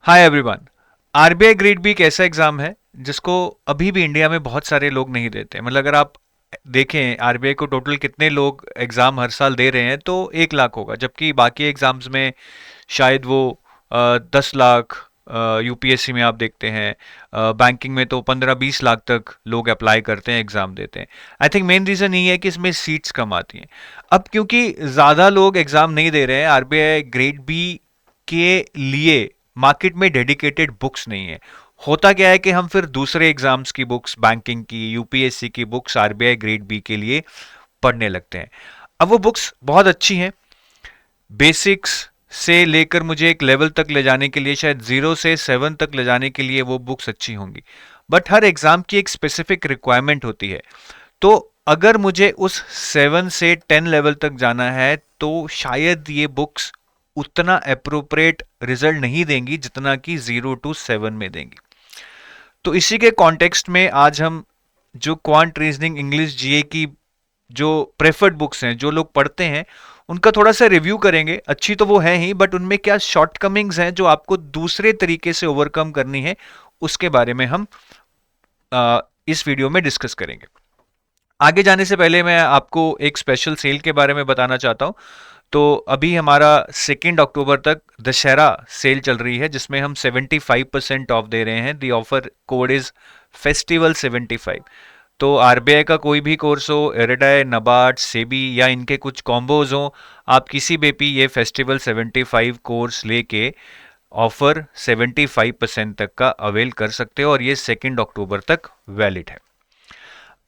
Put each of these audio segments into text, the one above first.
हाय everyone. RBI grade B एक ऐसा exam है जिसको अभी भी इंडिया में बहुत सारे लोग नहीं देते। मतलब अगर आप देखें आरबीआई को टोटल कितने लोग एग्जाम हर साल दे रहे हैं तो 1 लाख होगा, जबकि बाकी एग्जाम्स में शायद वो 10 लाख, यूपीएससी में आप देखते हैं, बैंकिंग में तो 15-20 लाख तक लोग अप्लाई करते हैं, एग्जाम देते हैं। आई थिंक मेन रीजन यही है कि इसमें सीट्स कम आती हैं। अब क्योंकि ज़्यादा लोग एग्जाम नहीं दे रहे हैं, आरबीआई ग्रेड बी के लिए मार्केट में डेडिकेटेड बुक्स नहीं है। होता क्या है कि हम फिर दूसरे एग्जाम्स की बुक्स, बैंकिंग की, यूपीएससी की बुक्स आरबीआई ग्रेड बी के लिए पढ़ने लगते हैं। अब वो बुक्स बहुत अच्छी हैं, बेसिक्स से लेकर मुझे एक लेवल तक ले जाने के लिए, शायद 0 से 7 तक ले जाने के लिए वो बुक्स अच्छी होंगी। बट हर एग्जाम की एक स्पेसिफिक रिक्वायरमेंट होती है। तो अगर मुझे उस 7 से 10 लेवल तक जाना है तो शायद ये बुक्स उतना अप्रोप्रिएट रिजल्ट नहीं देंगी जितना कि 0 to 7 में देंगी। तो इसी के कॉन्टेक्स्ट में आज हम जो क्वांट रीजनिंग इंग्लिश जीए की जो प्रेफर्ड बुक्स हैं, जो लोग पढ़ते हैं, उनका थोड़ा सा रिव्यू करेंगे। अच्छी तो वो है ही, बट उनमें क्या शॉर्टकमिंग्स हैं जो आपको दूसरे तरीके से ओवरकम करनी है, उसके बारे में हम इस वीडियो में डिस्कस करेंगे। आगे जाने से पहले मैं आपको एक स्पेशल सेल के बारे में बताना चाहता हूं। तो अभी हमारा 2 अक्टूबर तक दशहरा सेल चल रही है, जिसमें हम 75% ऑफ दे रहे हैं। The offer code is festival 75। तो आरबीआई का कोई भी कोर्स हो, एरेडाई, नबार्ड, सेबी या इनके कुछ कॉम्बोज हो, आप किसी भी ये फेस्टिवल 75 कोर्स लेके ऑफर 75% तक का अवेल कर सकते हो, और ये 2 अक्टूबर तक वैलिड है।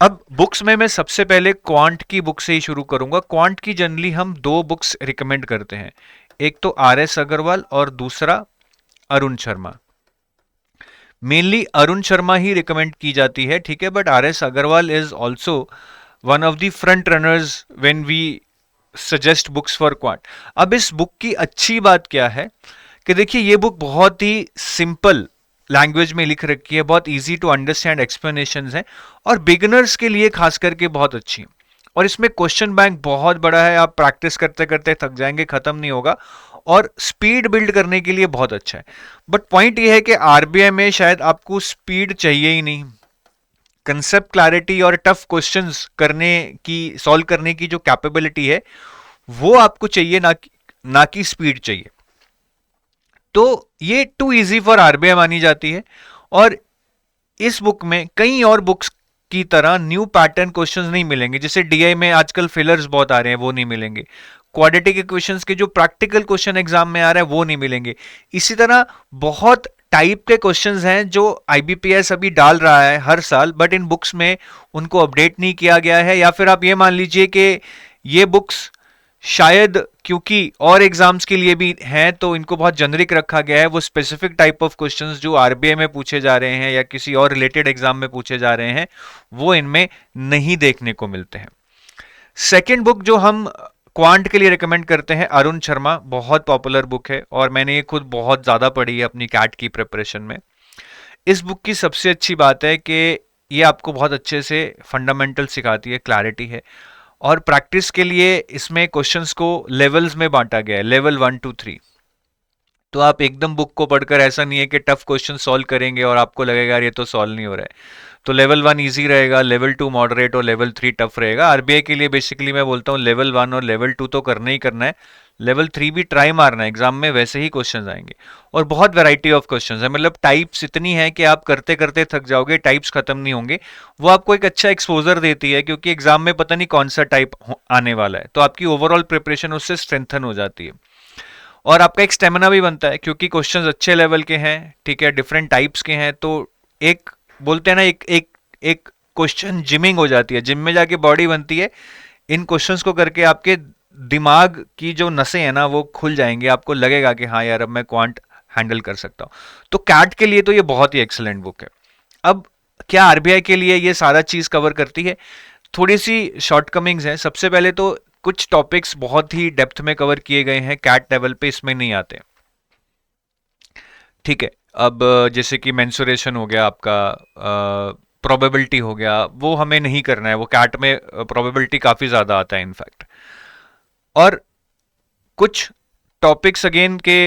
अब बुक्स में मैं सबसे पहले क्वांट की बुक से ही शुरू करूंगा। क्वांट की जनरली हम 2 बुक्स रिकमेंड करते हैं, एक तो आर एस अग्रवाल और दूसरा अरुण शर्मा। मेनली अरुण शर्मा ही रिकमेंड की जाती है, ठीक है, but R S Agarwal is also one of the front runners when we suggest books for quant. अब इस बुक की अच्छी बात क्या है कि देखिए ये बुक बहुत ही सिंपल लैंग्वेज में लिख रखी है, बहुत इजी टू अंडरस्टैंड एक्सप्लेनेशंस हैं, और बिगिनर्स के लिए खास करके बहुत अच्छी है। और इसमें क्वेश्चन बैंक बहुत बड़ा है, आप प्रैक्टिस करते करते थक जाएंगे, खत्म नहीं होगा, और स्पीड बिल्ड करने के लिए बहुत अच्छा है। बट पॉइंट ये है कि आरबीआई में शायद आपको स्पीड चाहिए ही नहीं। कंसेप्ट क्लैरिटी और टफ क्वेश्चंस करने की, सॉल्व करने की जो कैपेबिलिटी है, वो आपको चाहिए, ना कि स्पीड चाहिए। तो ये टू इजी फॉर आरबीआई मानी जाती है। और इस बुक में कई और बुक्स की तरह न्यू पैटर्न क्वेश्चंस नहीं मिलेंगे। जैसे डीआई में आजकल फिलर्स बहुत आ रहे हैं, वो नहीं मिलेंगे। क्वाड्रेटिक इक्वेशंस के जो प्रैक्टिकल क्वेश्चन एग्जाम में आ रहा है वो नहीं मिलेंगे। इसी तरह बहुत टाइप के क्वेश्चंस हैं जो आईबीपीएस अभी डाल रहा है हर साल, बट इन बुक्स में उनको अपडेट नहीं किया गया है। या फिर आप ये मान लीजिए कि ये बुक्स शायद क्योंकि और एग्जाम्स के लिए भी हैं तो इनको बहुत जेनरिक रखा गया है। वो स्पेसिफिक टाइप ऑफ क्वेश्चंस जो आरबीआई में पूछे जा रहे हैं या किसी और रिलेटेड एग्जाम में पूछे जा रहे हैं, वो इनमें नहीं देखने को मिलते हैं। सेकेंड बुक जो हम क्वांट के लिए रिकमेंड करते हैं, अरुण शर्मा, बहुत पॉपुलर बुक है और मैंने ये खुद बहुत ज्यादा पढ़ी है अपनी कैट की प्रिपरेशन में। इस बुक की सबसे अच्छी बात है कि ये आपको बहुत अच्छे से फंडामेंटल सिखाती है, क्लैरिटी है, और प्रैक्टिस के लिए इसमें क्वेश्चंस को लेवल्स में बांटा गया है, लेवल 1 to 3। तो आप एकदम बुक को पढ़कर ऐसा नहीं है कि टफ क्वेश्चन सॉल्व करेंगे और आपको लगेगा ये तो सॉल्व नहीं हो रहा है। तो लेवल 1 इजी रहेगा, लेवल 2 मॉडरेट और लेवल 3 टफ रहेगा। आरबीआई के लिए बेसिकली मैं बोलता हूँ लेवल 1 और लेवल 2 तो करना ही करना है, लेवल 3 भी ट्राई मारना है, एग्जाम में वैसे ही क्वेश्चंस आएंगे। और बहुत वैरायटी ऑफ क्वेश्चंस है, मतलब टाइप्स इतनी है कि आप करते करते थक जाओगे, टाइप्स खत्म नहीं होंगे। वो आपको एक अच्छा एक्सपोजर देती है क्योंकि एग्जाम में पता नहीं कौन सा टाइप आने वाला है, तो आपकी ओवरऑल प्रिपरेशन उससे स्ट्रेंथन हो जाती है। और आपका एक स्टेमिना भी बनता है क्योंकि क्वेश्चंस अच्छे लेवल के हैं, ठीक है, डिफरेंट टाइप्स के हैं। तो एक बोलते हैं ना, एक एक एक क्वेश्चन जिमिंग हो जाती है, जिम में जाके बॉडी बनती है। इन क्वेश्चंस को करके आपके दिमाग की जो नसें हैं ना वो खुल जाएंगे, आपको लगेगा कि हाँ यार अब मैं क्वांट हैंडल कर सकता हूँ। तो कैट के लिए तो ये बहुत ही एक्सलेंट बुक है। अब क्या आरबीआई के लिए ये सारा चीज कवर करती है? थोड़ी सी शॉर्टकमिंग्स हैं। सबसे पहले तो कुछ टॉपिक्स बहुत ही डेप्थ में कवर किए गए हैं, कैट लेवल पे इसमें नहीं आते, ठीक है। अब जैसे कि मेंसुरेशन हो गया आपका, प्रोबेबिलिटी हो गया, वो हमें नहीं करना है, वो कैट में प्रोबेबिलिटी काफी ज्यादा आता है इनफैक्ट। और कुछ टॉपिक्स अगेन के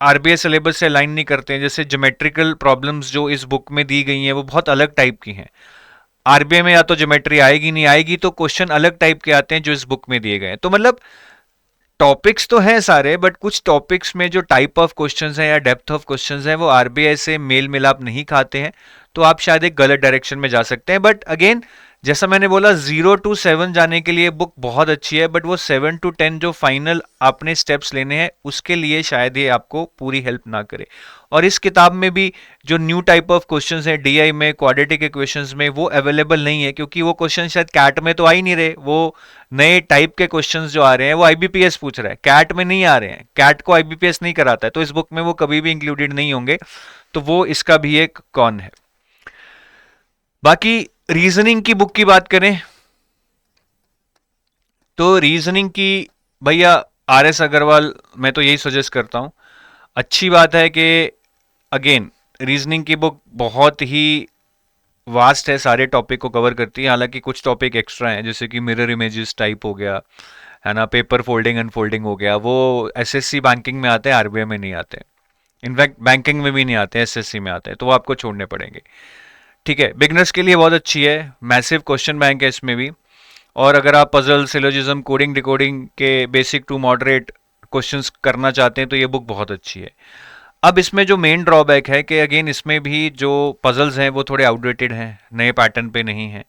आरबीआई सिलेबस से अलाइन नहीं करते हैं। जैसे ज्योमेट्रिकल प्रॉब्लम्स जो इस बुक में दी गई हैं वो बहुत अलग टाइप की हैं। आरबीआई में या तो ज्योमेट्री आएगी, नहीं आएगी तो क्वेश्चन अलग टाइप के आते हैं जो इस बुक में दिए गए हैं। तो मतलब टॉपिक्स तो हैं सारे, बट कुछ टॉपिक्स में जो टाइप ऑफ क्वेश्चंस हैं या डेप्थ ऑफ क्वेश्चंस हैं वो आरबीआई से मेल मिलाप नहीं खाते हैं, तो आप शायद एक गलत डायरेक्शन में जा सकते हैं। बट अगेन, जैसा मैंने बोला, 0 to 7 जाने के लिए बुक बहुत अच्छी है, बट वो 7 to 10 जो फाइनल आपने स्टेप्स लेने हैं उसके लिए शायद ये आपको पूरी हेल्प ना करे। और इस किताब में भी जो न्यू टाइप ऑफ क्वेश्चंस हैं डीआई में, क्वाड्रेटिक इक्वेशंस में, वो अवेलेबल नहीं है, क्योंकि वो क्वेश्चन शायद कैट में तो आ ही नहीं रहे। वो नए टाइप के क्वेश्चंस जो आ रहे हैं वो आईबीपीएस पूछ रहा है, कैट में नहीं आ रहे हैं, कैट को आईबीपीएस नहीं कराता है, तो इस बुक में वो कभी भी इंक्लूडेड नहीं होंगे। तो वो इसका भी एक कॉन है। बाकी रीजनिंग की बुक की बात करें तो रीजनिंग की भैया आर एस अग्रवाल, मैं तो यही सजेस्ट करता हूं। अच्छी बात है कि अगेन रीजनिंग की बुक बहुत ही वास्ट है, सारे टॉपिक को कवर करती है। हालांकि कुछ टॉपिक एक्स्ट्रा हैं, जैसे कि मिरर इमेजेस टाइप हो गया है ना, पेपर फोल्डिंग अनफोल्डिंग हो गया, वो एसएससी बैंकिंग में आते हैं, आरबीआई में नहीं आते। इनफैक्ट बैंकिंग में भी नहीं आते, एसएससी में आते हैं, तो वो आपको छोड़ने पड़ेंगे। ठीक है, बिगनर्स के लिए बहुत अच्छी है, मैसिव क्वेश्चन बैंक है इसमें भी। और अगर आप पजल, सिलोजिज्म, कोडिंग, डिकोडिंग के बेसिक टू मॉडरेट क्वेश्चंस करना चाहते हैं तो ये बुक बहुत अच्छी है। अब इसमें जो मेन ड्रॉबैक है कि अगेन इसमें भी जो पजल्स हैं वो थोड़े आउटडेटेड हैं, नए पैटर्न पे नहीं हैं।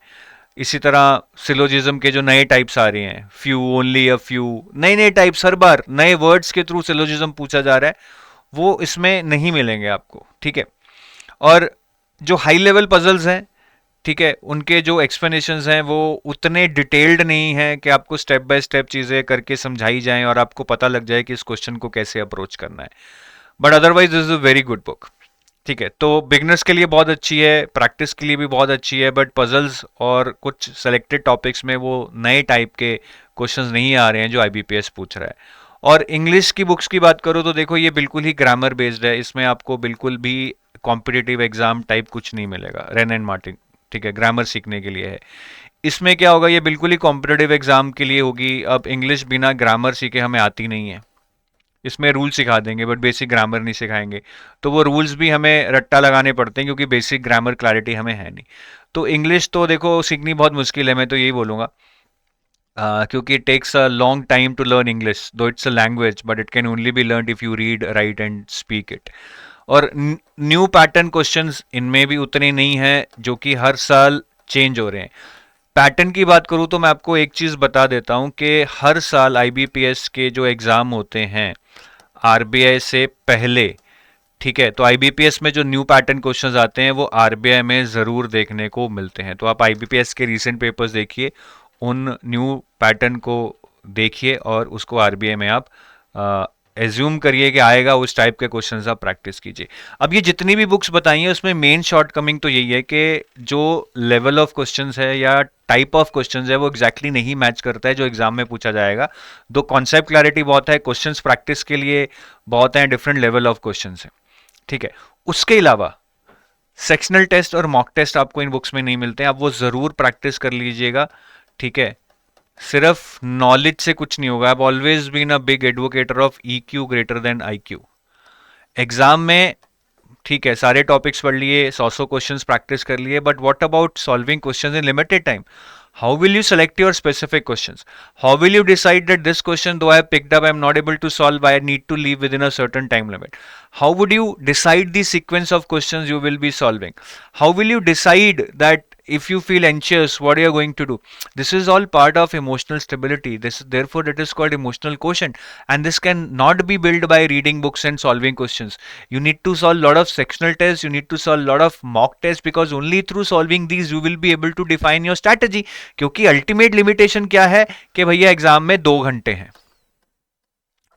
इसी तरह सिलोजिज्म के जो नए टाइप्स आ रहे हैं, फ्यू, ओनली, अ फ्यू, नए नए टाइप्स, हर बार नए वर्ड्स के थ्रू सिलोजिज्म पूछा जा रहा है, वो इसमें नहीं मिलेंगे आपको। ठीक है, और जो हाई लेवल पजल्स हैं, ठीक है, उनके जो एक्सप्लेनेशंस हैं वो उतने डिटेल्ड नहीं हैं कि आपको स्टेप बाय स्टेप चीज़ें करके समझाई जाएं और आपको पता लग जाए कि इस क्वेश्चन को कैसे अप्रोच करना है। But otherwise this is a very good book. ठीक है, तो बिगनर्स के लिए बहुत अच्छी है, प्रैक्टिस के लिए भी बहुत अच्छी है, बट पजल्स और कुछ सेलेक्टेड टॉपिक्स में वो नए टाइप के क्वेश्चंस नहीं आ रहे हैं जो आईबीपीएस पूछ रहा है। और इंग्लिश की बुक्स की बात करो तो देखो ये बिल्कुल ही ग्रामर बेस्ड है, इसमें आपको बिल्कुल भी कॉम्पिटिटिव एग्जाम टाइप कुछ नहीं मिलेगा, रेन एंड मार्टिन। ठीक है, ग्रामर सीखने के लिए है। इसमें क्या होगा, ये बिल्कुल ही कॉम्पिटिटिव एग्जाम के लिए होगी। अब इंग्लिश बिना ग्रामर सीखे हमें आती नहीं है, इसमें रूल सिखा देंगे बट बेसिक ग्रामर नहीं सिखाएंगे, तो वो रूल्स भी हमें रट्टा लगाने पड़ते हैं क्योंकि बेसिक ग्रामर क्लैरिटी हमें है नहीं। तो इंग्लिश तो देखो सीखनी बहुत मुश्किल है, मैं तो यही बोलूँगा, क्योंकि it takes a long time to learn English, though it's a language but it can only be learn if you read, write and speak it. और न्यू पैटर्न क्वेश्चंस इनमें भी उतने नहीं हैं जो कि हर साल चेंज हो रहे हैं। पैटर्न की बात करूं तो मैं आपको एक चीज़ बता देता हूं कि हर साल आईबीपीएस के जो एग्ज़ाम होते हैं आरबीआई से पहले, ठीक है, तो आईबीपीएस में जो न्यू पैटर्न क्वेश्चंस आते हैं वो आरबीआई में ज़रूर देखने को मिलते हैं। तो आप आईबीपीएस के रीसेंट पेपर्स देखिए, उन न्यू पैटर्न को देखिए और उसको आरबीआई में आप एज्यूम करिए कि आएगा, उस टाइप के क्वेश्चंस आप प्रैक्टिस कीजिए। अब ये जितनी भी बुक्स बताई हैं उसमें मेन शॉर्टकमिंग तो यही है कि जो लेवल ऑफ क्वेश्चंस है या टाइप ऑफ क्वेश्चंस है वो एग्जैक्टली नहीं मैच करता है जो एग्जाम में पूछा जाएगा। दो कॉन्सेप्ट क्लैरिटी बहुत है, क्वेश्चंस प्रैक्टिस के लिए बहुत हैं, डिफरेंट लेवल ऑफ क्वेश्चंस हैं। ठीक है, उसके अलावा सेक्शनल टेस्ट और मॉक टेस्ट आपको इन बुक्स में नहीं मिलते हैं, आप वो ज़रूर प्रैक्टिस कर लीजिएगा। ठीक है, सिर्फ नॉलेज से कुछ नहीं होगा। I have always been a big advocator of EQ greater than IQ। Exam में ठीक है सारे टॉपिक्स पढ़ लिए, 100 क्वेश्चंस प्रैक्टिस कर लिए, but what about solving questions in limited time? How will you select your specific questions? How will you decide that this question, though I have picked up, I am not able to solve, I need to leave within a certain time limit? How would you decide the sequence of questions you will be solving? How will you decide that if you feel anxious, what are you going to do? This is all part of emotional stability. Therefore it is called emotional quotient, and this can not be built by reading books and solving questions. You need to solve a lot of sectional tests, you need to solve a lot of mock tests, because only through solving these you will be able to define your strategy. क्योंकि ultimate limitation क्या है कि भैया exam में 2 घंटे हैं,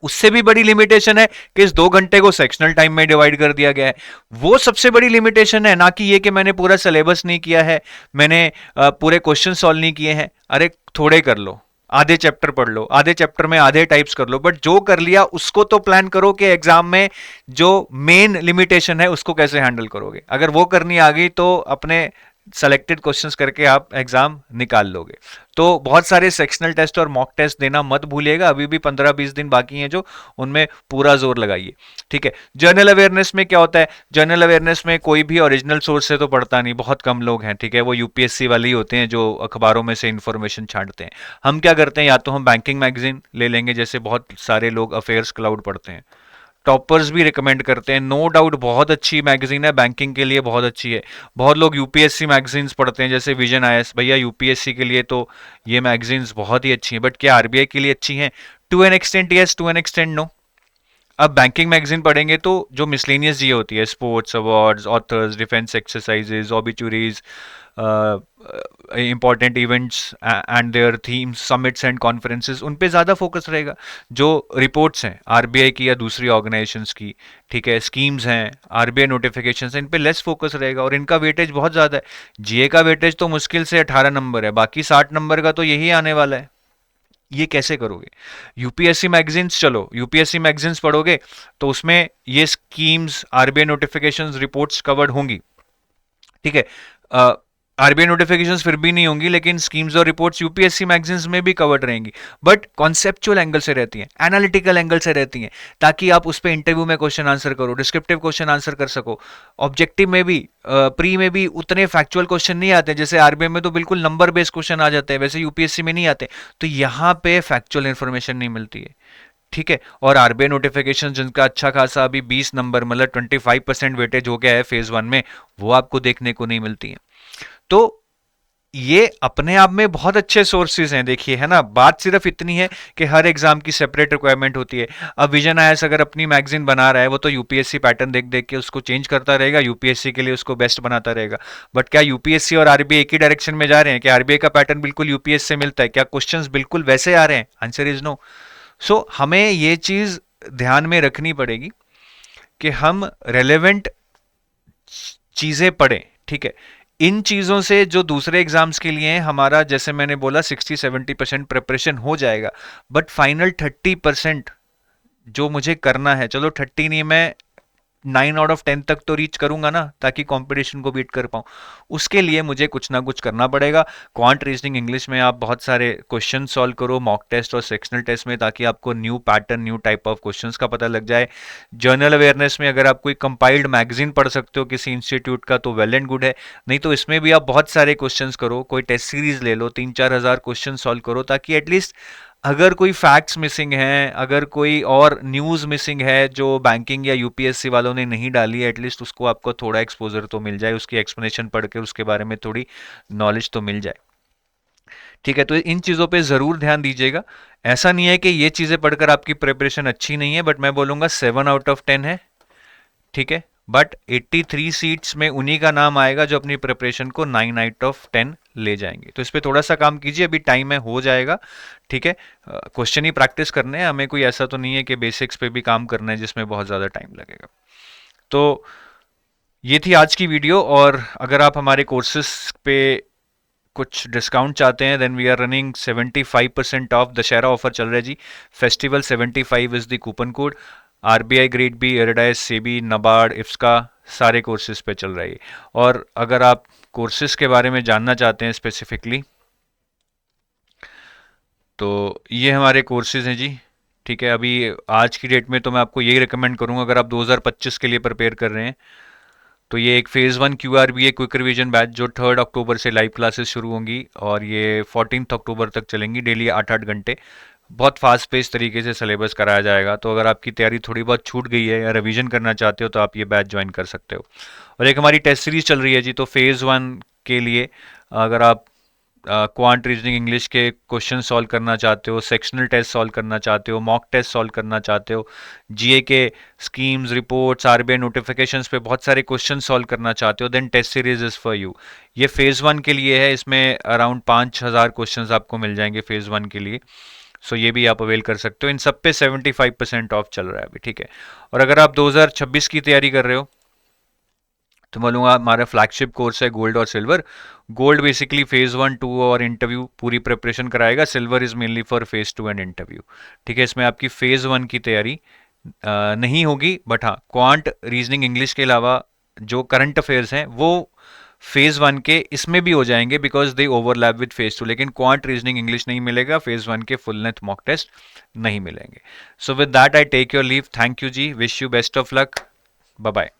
उससे भी बड़ी लिमिटेशन है कि इस 2 घंटे को सेक्शनल टाइम में डिवाइड कर दिया गया है। वो सबसे बड़ी लिमिटेशन है, ना कि ये कि मैंने पूरा सिलेबस नहीं किया है, मैंने पूरे क्वेश्चन सॉल्व नहीं किए हैं। अरे थोड़े कर लो, आधे चैप्टर पढ़ लो, आधे चैप्टर में आधे टाइप्स कर लो, बट जो कर लिया उसको तो प्लान करो कि एग्जाम में जो मेन लिमिटेशन है उसको कैसे हैंडल करोगे। अगर वो करनी आ गई तो अपने सेलेक्टेड क्वेश्चंस करके आप एग्जाम निकाल लोगे। तो बहुत सारे सेक्शनल टेस्ट और मॉक टेस्ट देना मत भूलिएगा, अभी भी 15-20 दिन बाकी हैं जो, उनमें पूरा जोर लगाइए। ठीक है, जर्नल अवेयरनेस में क्या होता है, जर्नल अवेयरनेस में कोई भी ओरिजिनल सोर्स से तो पढ़ता नहीं, बहुत कम लोग हैं। ठीक है, वो यूपीएससी वाले ही होते हैं जो अखबारों में से इंफॉर्मेशन छांटते हैं। हम क्या करते हैं, या तो हम बैंकिंग मैगजीन ले लेंगे, जैसे बहुत सारे लोग अफेयर्स क्लाउड पढ़ते हैं, टॉपर्स भी रिकमेंड करते हैं, नो डाउट बहुत अच्छी मैगजीन है, बैंकिंग के लिए बहुत अच्छी है। बहुत लोग यूपीएससी मैगजीन्स पढ़ते हैं, जैसे विजन आईएएस, भैया यूपीएससी के लिए तो ये मैगजीन्स बहुत ही अच्छी हैं, बट क्या आरबीआई के लिए अच्छी हैं? To an extent yes, to an extent no. अब बैंकिंग मैगजीन पढ़ेंगे तो जो मिसलेनियस जी होती है, sports awards, authors, defence exercises, obituaries, important events and their themes, summits and conferences, उन पे ज़्यादा फोकस रहेगा। जो रिपोर्ट्स हैं आरबीआई की या दूसरी ऑर्गेनाइजेशंस की, ठीक है, स्कीम्स हैं, आरबीआई नोटिफिकेशंस हैं, इन पे लेस फोकस रहेगा और इनका वेटेज बहुत ज़्यादा है। जीए का वेटेज तो मुश्किल से 18 नंबर है, बाकी 60 नंबर का तो यही आने वाला है। ये कैसे करोगे? यूपीएससी मैगजीन्स, चलो यूपीएससी मैगजीन्स पढ़ोगे तो उसमें ये schemes, RBI notifications, reports covered होंगी। ठीक है, आरबीआई नोटिफिकेशंस फिर भी नहीं होंगी, लेकिन स्कीम्स और रिपोर्ट्स यूपीएससी मैगजीन्स में भी कवर्ड रहेंगी, बट कॉन्सेप्चुअल एंगल से रहती हैं, एनालिटिकल एंगल से रहती हैं, ताकि आप उस पर इंटरव्यू में क्वेश्चन आंसर करो, डिस्क्रिप्टिव क्वेश्चन आंसर कर सको। ऑब्जेक्टिव में भी, प्री में भी उतने फैक्चुअल क्वेश्चन नहीं आते, जैसे आरबीआई में तो बिल्कुल नंबर बेस्ड क्वेश्चन आ जाते हैं, वैसे यूपीएससी में नहीं आते। तो यहाँ पे फैक्चुअल इंफॉर्मेशन नहीं मिलती है। ठीक है, और आरबीआई नोटिफिकेशन जिनका अच्छा खासा अभी 20 नंबर, मतलब 25% वेटेज हो गया है फेज 1 में, वो आपको देखने को नहीं मिलती है। तो ये अपने आप में बहुत अच्छे सोर्सेज हैं, देखिए, है ना। बात सिर्फ इतनी है कि हर एग्जाम की सेपरेट रिक्वायरमेंट होती है। अब विजन आईएएस अगर अपनी मैगजीन बना रहा है, वो तो यूपीएससी पैटर्न देख देख के उसको चेंज करता रहेगा, यूपीएससी के लिए उसको बेस्ट बनाता रहेगा। बट क्या यूपीएससी और आरबीआई एक ही डायरेक्शन में जा रहे हैं? क्या आरबीआई का पैटर्न बिल्कुल यूपीएससी से मिलता है? क्या क्वेश्चंस बिल्कुल वैसे आ रहे हैं? Answer is no. सो हमें ये चीज ध्यान में रखनी पड़ेगी कि हम रेलेवेंट चीजें पढ़ें। ठीक है, इन चीजों से जो दूसरे एग्जाम्स के लिए हैं, हमारा जैसे मैंने बोला 60-70% प्रिपरेशन हो जाएगा, बट फाइनल 30% जो मुझे करना है, चलो 30 नहीं, मैं 9 आउट ऑफ 10 तक तो रीच करूंगा ना, ताकि कंपटीशन को बीट कर पाऊं। उसके लिए मुझे कुछ ना कुछ करना पड़ेगा। क्वांट रीजनिंग इंग्लिश में आप बहुत सारे क्वेश्चन सॉल्व करो, मॉक टेस्ट और सेक्शनल टेस्ट में, ताकि आपको new pattern, new type of questions का पता लग जाए। जर्नल अवेयरनेस में अगर आप कोई कंपाइल्ड मैगजीन पढ़ सकते हो किसी इंस्टीट्यूट का, तो वेल एंड गुड है, नहीं तो इसमें भी आप बहुत सारे क्वेश्चंस करो, कोई टेस्ट सीरीज ले लो, 3-4 हज़ार क्वेश्चन सॉल्व करो, ताकि एटलीस्ट अगर कोई फैक्ट्स मिसिंग हैं, अगर कोई और न्यूज़ मिसिंग है जो बैंकिंग या यूपीएससी वालों ने नहीं डाली है, एटलीस्ट उसको आपको थोड़ा एक्सपोजर तो मिल जाए, उसकी एक्सप्लेनेशन पढ़ के उसके बारे में थोड़ी नॉलेज तो मिल जाए। ठीक है, तो इन चीज़ों पे ज़रूर ध्यान दीजिएगा। ऐसा नहीं है कि ये चीज़ें पढ़कर आपकी प्रिपरेशन अच्छी नहीं है, बट मैं बोलूँगा 7 आउट ऑफ 10 है। ठीक है, बट 83 सीट्स में उन्हीं का नाम आएगा जो अपनी प्रिपरेशन को 9 आउट ऑफ 10 ले जाएंगे। तो इस पे थोड़ा सा काम कीजिए, अभी टाइम है, हो जाएगा। ठीक है, क्वेश्चन ही प्रैक्टिस करने हैं हमें, कोई ऐसा तो नहीं है कि बेसिक्स पे भी काम करना है जिसमें बहुत ज़्यादा टाइम लगेगा। तो ये थी आज की वीडियो, और अगर आप हमारे कोर्सेज पे कुछ डिस्काउंट चाहते हैं, then we are running 75% off, Dussehra offer चल रहा है जी। Festival 75 is the coupon code. RBI, grade B, IRDAI, SEBI, NABARD, IFSCA, सारे कोर्सेज पे चल रहा है। और अगर आप कोर्सेज के बारे में जानना चाहते हैं स्पेसिफिकली, तो ये हमारे कोर्सेज हैं जी। ठीक है, अभी आज की डेट में तो मैं आपको यही रिकमेंड करूंगा, अगर आप 2025 के लिए प्रिपेयर कर रहे हैं, तो ये एक phase 1 QRBA quick revision batch जो 3 अक्टूबर से लाइव क्लासेस शुरू होंगी, और ये 14 अक्टूबर तक चलेंगी, डेली 8-8 घंटे। बहुत फास्ट पेस तरीके से सिलेबस कराया जाएगा। तो अगर आपकी तैयारी थोड़ी बहुत छूट गई है या रिवीजन करना चाहते हो, तो आप ये बैच ज्वाइन कर सकते हो। और एक हमारी टेस्ट सीरीज चल रही है जी, तो फेज़ 1 के लिए अगर आप क्वांट रीजनिंग इंग्लिश के क्वेश्चन सॉल्व करना चाहते हो, सेक्शनल टेस्ट सॉल्व करना चाहते हो, मॉक टेस्ट सॉल्व करना चाहते हो, जीए के स्कीम्स, रिपोर्ट्स, आरबीआई नोटिफिकेशंस पे बहुत सारे क्वेश्चन सॉल्व करना चाहते हो, then test series is for you. ये फेज़ 1 के लिए है, इसमें अराउंड 5,000 क्वेश्चन आपको मिल जाएंगे फेज़ 1 के लिए। सो ये भी आप अवेल कर सकते हो। इन सब पे 75% ऑफ चल रहा है अभी। ठीक है, और अगर आप 2026 की तैयारी कर रहे हो, तो बोलूँगा हमारा फ्लैगशिप कोर्स है गोल्ड और सिल्वर। गोल्ड बेसिकली फेज़ 1, 2 और इंटरव्यू पूरी प्रिपरेशन कराएगा। Silver is mainly for phase 2 and interview. ठीक है, इसमें आपकी फेज़ 1 की तैयारी नहीं होगी, बट हाँ, क्वांट रीजनिंग इंग्लिश के अलावा जो करंट अफेयर्स हैं वो फेज 1 के इसमें भी हो जाएंगे because they overlap with phase 2, लेकिन क्वांट रीजनिंग इंग्लिश नहीं मिलेगा, फेज 1 के फुल लेंथ मॉक टेस्ट नहीं मिलेंगे. So with that I take your leave. Thank you ji, wish you best of luck, bye bye.